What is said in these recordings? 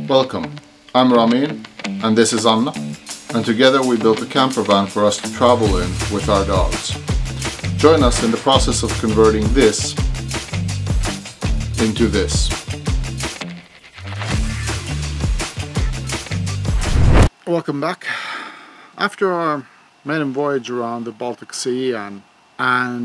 Welcome, I'm Ramin and this is Anna, and together we built a camper van for us to travel in with our dogs. Join us in the process of converting this into this. Welcome back. After our maiden voyage around the Baltic Sea and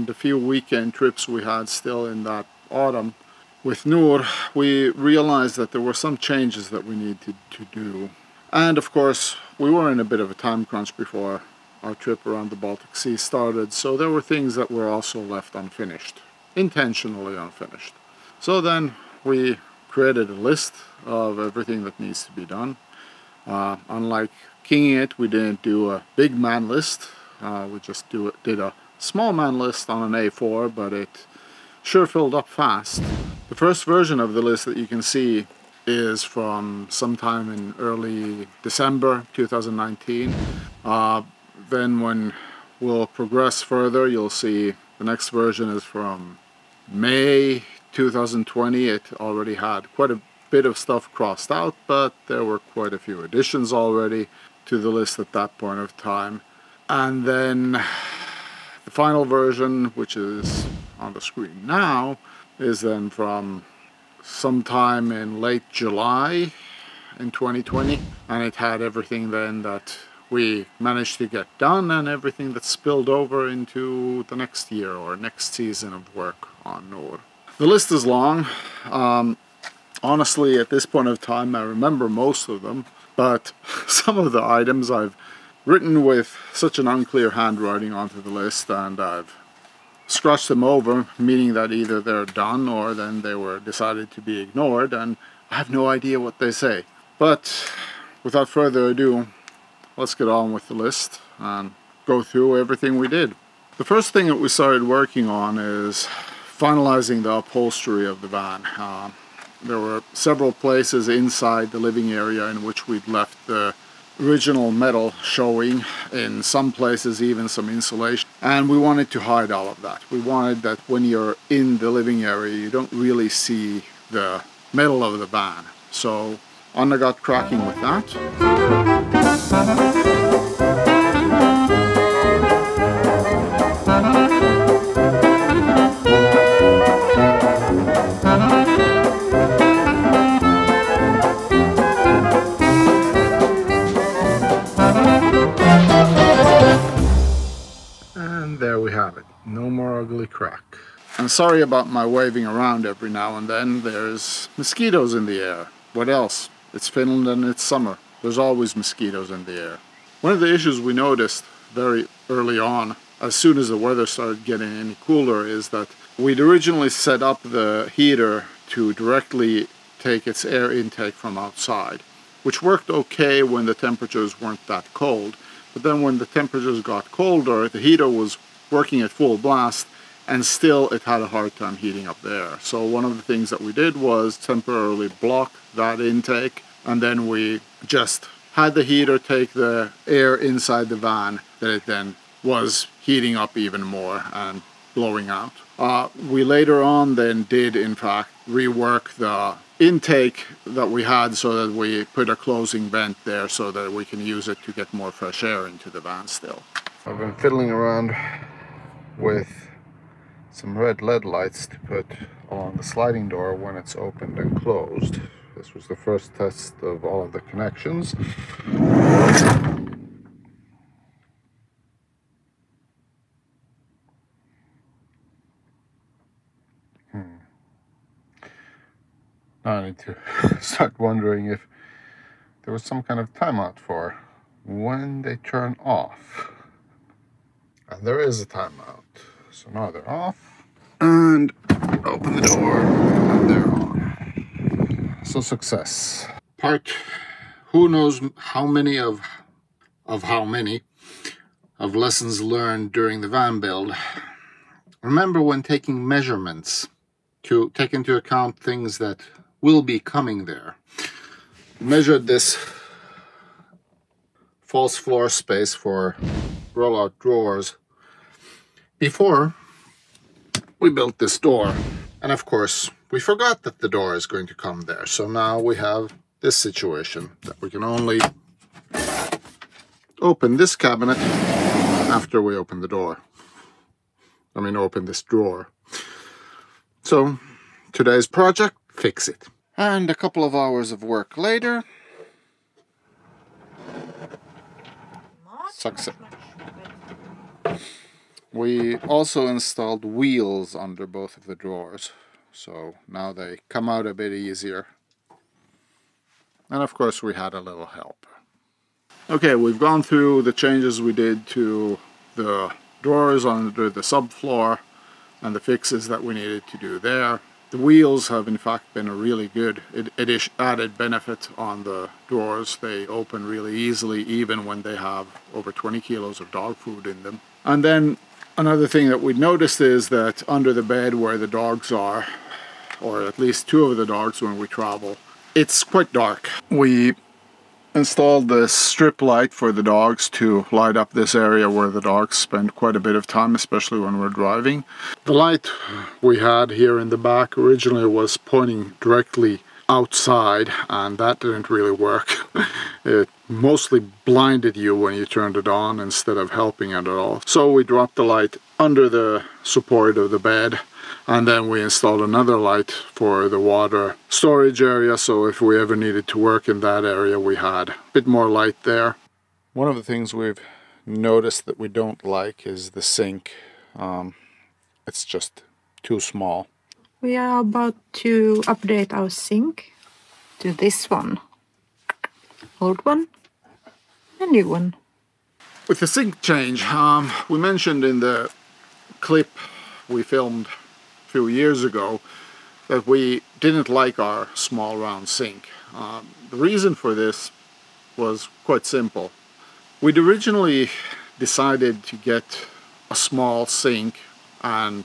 a few weekend trips we had still in that autumn with Noor, we realized that there were some changes that we needed to do. And of course, we were in a bit of a time crunch before our trip around the Baltic Sea started, so there were things that were also left unfinished, intentionally unfinished. So then we created a list of everything that needs to be done. Unlike Kinging It, we didn't do a big man list. We just did a small man list on an A4, but it sure filled up fast. The first version of the list that you can see is from sometime in early December 2019. Then when we'll progress further, you'll see the next version is from May 2020. It already had quite a bit of stuff crossed out, but there were quite a few additions already to the list at that point of time. And then the final version, which is on the screen now, is then from sometime in late July in 2020, and it had everything then that we managed to get done and everything that spilled over into the next year or next season of work on Noor. The list is long. Honestly, at this point of time, I remember most of them, but some of the items I've written with such an unclear handwriting onto the list, and I've scratched them over, meaning that either they're done or then they were decided to be ignored, and I have no idea what they say. But without further ado, let's get on with the list and go through everything we did. The first thing that we started working on is finalizing the upholstery of the van. There were several places inside the living area in which we'd left the original metal showing, in some places even some insulation, and we wanted to hide all of that. We wanted that when you're in the living area you don't really see the metal of the van. So Anna got cracking with that. There we have it. No more ugly crack. I'm sorry about my waving around every now and then. There's mosquitoes in the air. What else? It's Finland and it's summer. There's always mosquitoes in the air. One of the issues we noticed very early on, as soon as the weather started getting any cooler, is that we'd originally set up the heater to directly take its air intake from outside, which worked okay when the temperatures weren't that cold. But then when the temperatures got colder, the heater was working at full blast, and still it had a hard time heating up the air. So one of the things that we did was temporarily block that intake, and then we just had the heater take the air inside the van, that it then was heating up even more and blowing out. We later on then did in fact rework the intake that we had so that we put a closing vent there so that we can use it to get more fresh air into the van still. I've been fiddling around with some red LED lights to put on the sliding door when it's opened and closed. This was the first test of all of the connections. Now I need to start wondering if there was some kind of timeout for when they turn off. And there is a timeout. So now they're off. And open the door and they're on. So success. Part who knows how many of lessons learned during the van build. Remember when taking measurements to take into account things that will be coming there. Measured this false floor space for rollout drawers before we built this door. And of course, we forgot that the door is going to come there. So now we have this situation, that we can only open this cabinet after we open the door. I mean, open this drawer. So today's project, fix it. And a couple of hours of work later, success. We also installed wheels under both of the drawers, so now they come out a bit easier. And of course we had a little help. Okay, we've gone through the changes we did to the drawers under the subfloor and the fixes that we needed to do there. The wheels have in fact been a really good added benefit on the drawers. They open really easily even when they have over 20 kilos of dog food in them. And then another thing that we noticed is that under the bed where the dogs are, or at least two of the dogs when we travel, it's quite dark. We installed this strip light for the dogs to light up this area where the dogs spend quite a bit of time, especially when we're driving. The light we had here in the back originally was pointing directly outside, and that didn't really work. It mostly blinded you when you turned it on instead of helping it at all. So we dropped the light under the support of the bed, and then we installed another light for the water storage area, so if we ever needed to work in that area we had a bit more light there. One of the things we've noticed that we don't like is the sink. It's just too small. We are about to update our sink to this one. Old one and new one. With the sink change, we mentioned in the clip we filmed a few years ago that we didn't like our small round sink. The reason for this was quite simple. We'd originally decided to get a small sink and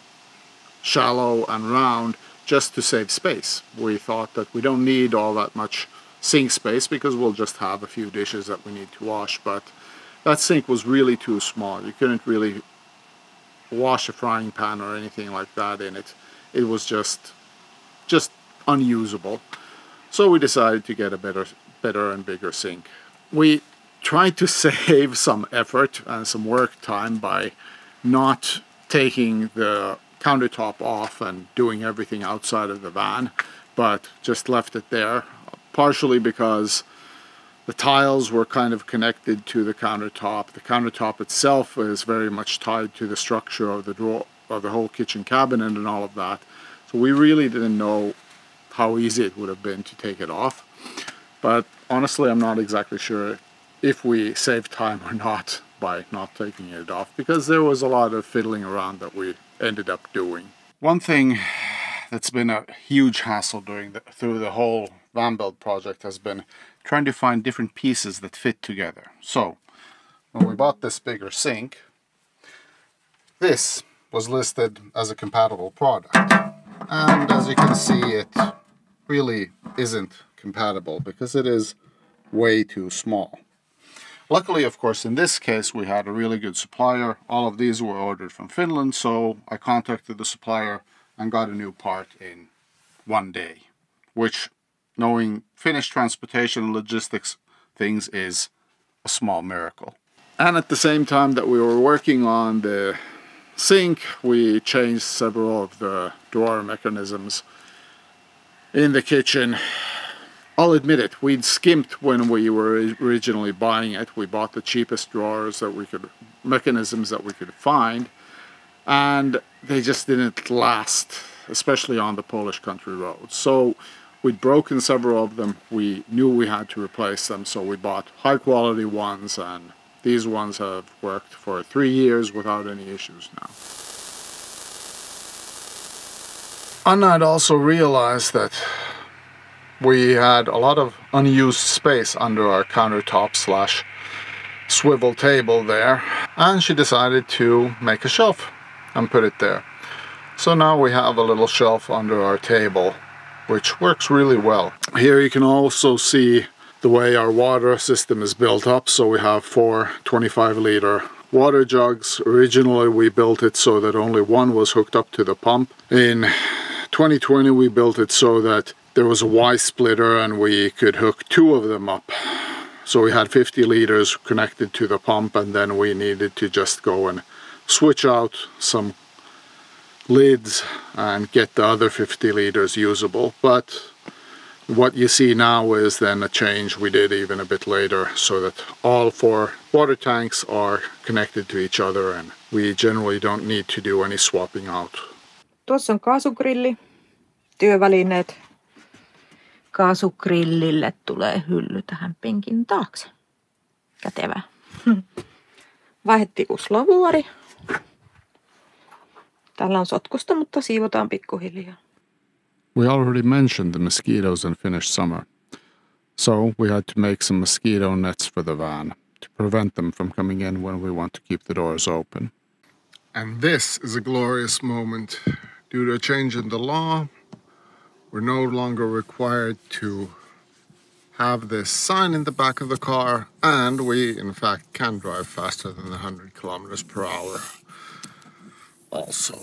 shallow and round just to save space. We thought that we don't need all that much sink space because we'll just have a few dishes that we need to wash, but that sink was really too small. You couldn't really wash a frying pan or anything like that in it. It was just unusable. So we decided to get a better and bigger sink. We tried to save some effort and some work time by not taking the countertop off and doing everything outside of the van, but just left it there, partially because the tiles were kind of connected to the countertop. The countertop itself is very much tied to the structure of the drawer, of the whole kitchen cabinet and all of that. So we really didn't know how easy it would have been to take it off. But honestly, I'm not exactly sure if we saved time or not by not taking it off, because there was a lot of fiddling around that we ended up doing. One thing that's been a huge hassle through the whole van build project has been trying to find different pieces that fit together. So when we bought this bigger sink, this was listed as a compatible product, and as you can see, it really isn't compatible because it is way too small. Luckily, of course, in this case we had a really good supplier. All of these were ordered from Finland, so I contacted the supplier and got a new part in one day, which, knowing Finnish transportation and logistics things, is a small miracle. And at the same time that we were working on the sink, we changed several of the drawer mechanisms in the kitchen. I'll admit it, we'd skimped when we were originally buying it. We bought the cheapest drawers that we could, mechanisms that we could find, and they just didn't last, especially on the Polish country roads. So we'd broken several of them. We knew we had to replace them, so we bought high quality ones, and these ones have worked for 3 years without any issues now. And I'd also realized that we had a lot of unused space under our countertop slash swivel table there, and she decided to make a shelf and put it there. So now we have a little shelf under our table, which works really well. Here you can also see the way our water system is built up. So we have 4 25-liter water jugs. Originally we built it so that only one was hooked up to the pump. In 2020 we built it so that there was a Y splitter and we could hook 2 of them up. So we had 50 liters connected to the pump, and then we needed to just go and switch out some lids and get the other 50 liters usable. But what you see now is then a change we did even a bit later, so that all 4 water tanks are connected to each other and we generally don't need to do any swapping out. Tuossa on kaasugrilli, työvälineet. Kaasugrillille tulee hylly tähän penkin taakse. Kätevää. Vaihdettiin uusi lavuori. Täällä on sotkusta, mutta siivotaan pikkuhiljaa. We already mentioned the mosquitoes in Finnish summer, so we had to make some mosquito nets for the van to prevent them from coming in when we want to keep the doors open. And this is a glorious moment. Due to a change in the law, we're no longer required to have this sign in the back of the car, and we in fact can drive faster than 100 kilometers per hour also.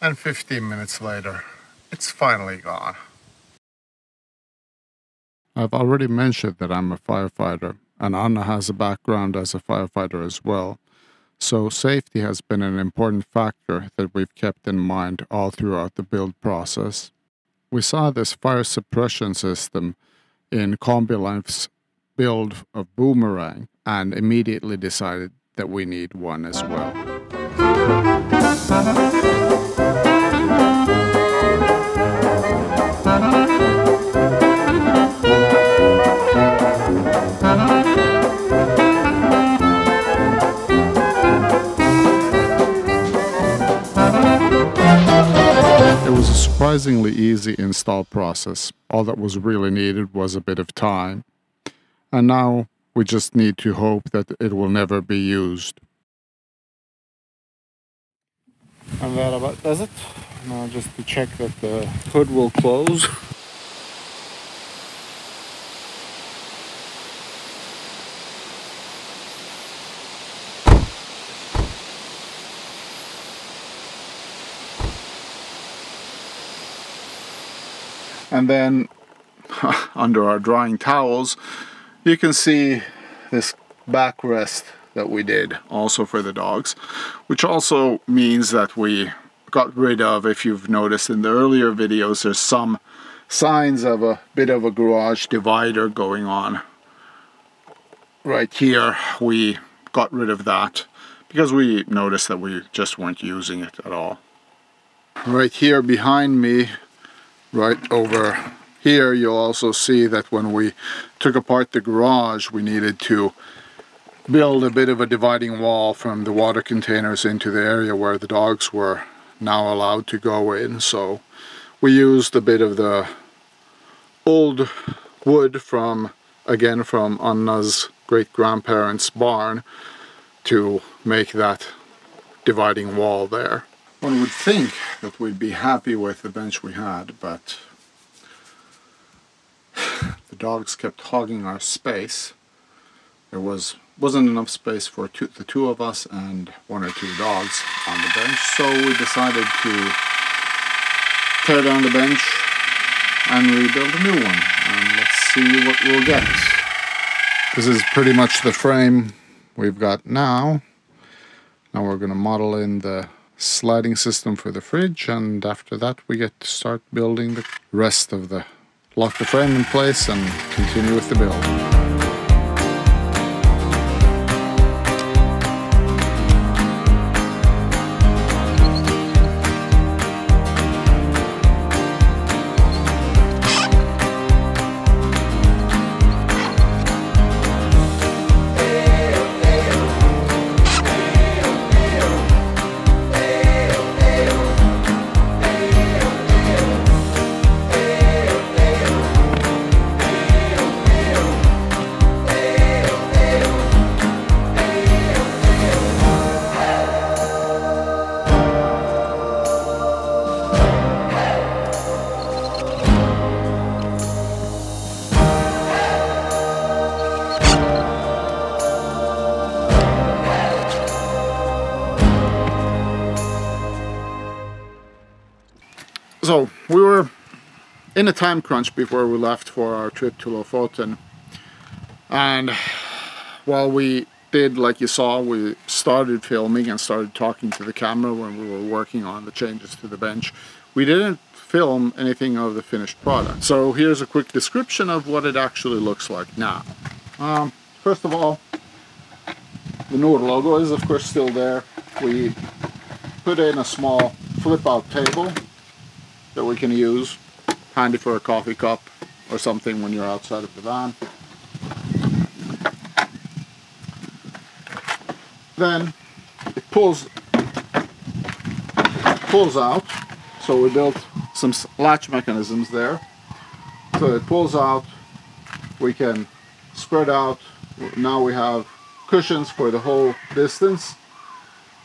And 15 minutes later, it's finally gone. I've already mentioned that I'm a firefighter, and Anna has a background as a firefighter as well. So safety has been an important factor that we've kept in mind all throughout the build process. We saw this fire suppression system in CombiLife's build of Boomerang and immediately decided that we need one as well. It was a surprisingly easy install process. All that was really needed was a bit of time. And now we just need to hope that it will never be used. And that about does it. Now just to check that the hood will close. And then under our drying towels, you can see this backrest that we did also for the dogs, which also means that we got rid of, if you've noticed in the earlier videos, there's some signs of a bit of a garage divider going on. Right here, we got rid of that because we noticed that we just weren't using it at all. Right here behind me, right over here, you'll also see that when we took apart the garage, we needed to build a bit of a dividing wall from the water containers into the area where the dogs were now allowed to go in. So we used a bit of the old wood from Anna's great-grandparents' barn to make that dividing wall there. One would think that we'd be happy with the bench we had, but the dogs kept hogging our space. There wasn't enough space for the 2 of us and 1 or 2 dogs on the bench, so we decided to tear down the bench and rebuild a new one. And let's see what we'll get. This is pretty much the frame we've got now. Now we're going to model in the sliding system for the fridge, and after that we get to start building the rest of the lock the frame in place and continue with the build. in a time crunch before we left for our trip to Lofoten. And while we did, like you saw, we started filming and started talking to the camera when we were working on the changes to the bench. We didn't film anything of the finished product. So here's a quick description of what it actually looks like now. First of all, the Noor logo is of course still there. We put in a small flip-out table that we can use, handy for a coffee cup or something when you're outside of the van. Then it pulls out, so we built some latch mechanisms there. So it pulls out, we can spread out. Now we have cushions for the whole distance,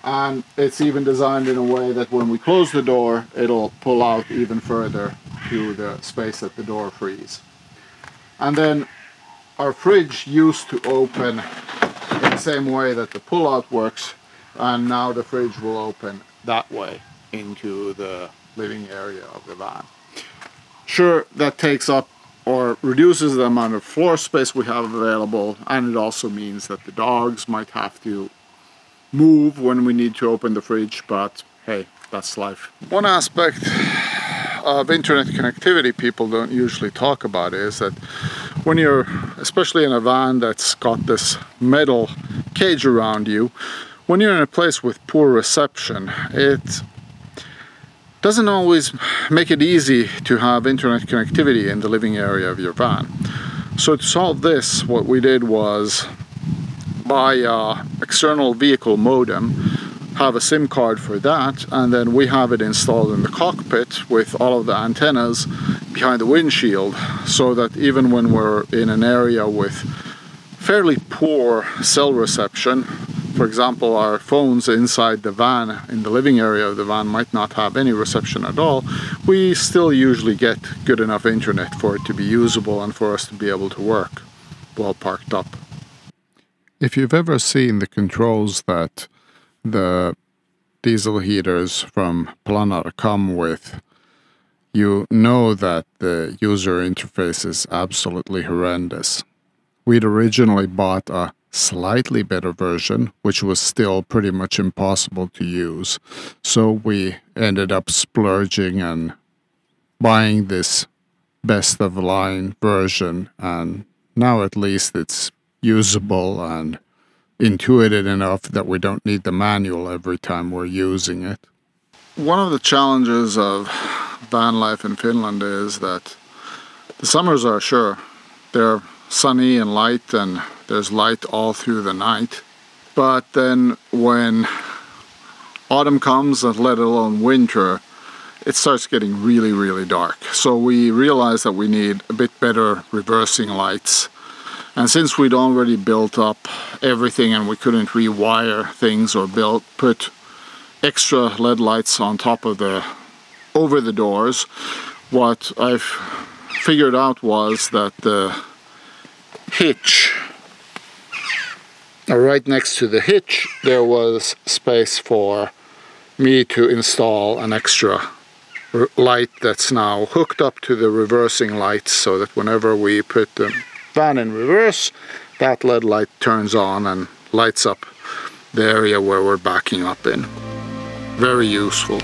and it's even designed in a way that when we close the door, it'll pull out even further to the space that the door frees. And then our fridge used to open in the same way that the pull-out works, and now the fridge will open that way into the living area of the van. Sure, that takes up or reduces the amount of floor space we have available, and it also means that the dogs might have to move when we need to open the fridge, but hey, that's life. One aspect of internet connectivity people don't usually talk about is that when you're, especially in a van that's got this metal cage around you, when you're in a place with poor reception, it doesn't always make it easy to have internet connectivity in the living area of your van. So to solve this, what we did was buy an external vehicle modem, have a SIM card for that, and then we have it installed in the cockpit with all of the antennas behind the windshield, so that even when we're in an area with fairly poor cell reception, for example, our phones inside the van, in the living area of the van, might not have any reception at all, we still usually get good enough internet for it to be usable and for us to be able to work while parked up. If you've ever seen the controls that the diesel heaters from Planner come with, you know that the user interface is absolutely horrendous. We'd originally bought a slightly better version, which was still pretty much impossible to use. So we ended up splurging and buying this best of line version, and now at least it's usable and intuitive enough that we don't need the manual every time we're using it. One of the challenges of van life in Finland is that the summers are, sure, they're sunny and light, and there's light all through the night. But then when autumn comes, and let alone winter, it starts getting really, really dark. So we realized that we need a bit better reversing lights. And since we'd already built up everything and we couldn't rewire things or put extra LED lights on top of over the doors, what I've figured out was that the hitch, right next to the hitch, there was space for me to install an extra light that's now hooked up to the reversing lights, so that whenever we put the van in reverse, that LED light turns on and lights up the area where we're backing up in. Very useful.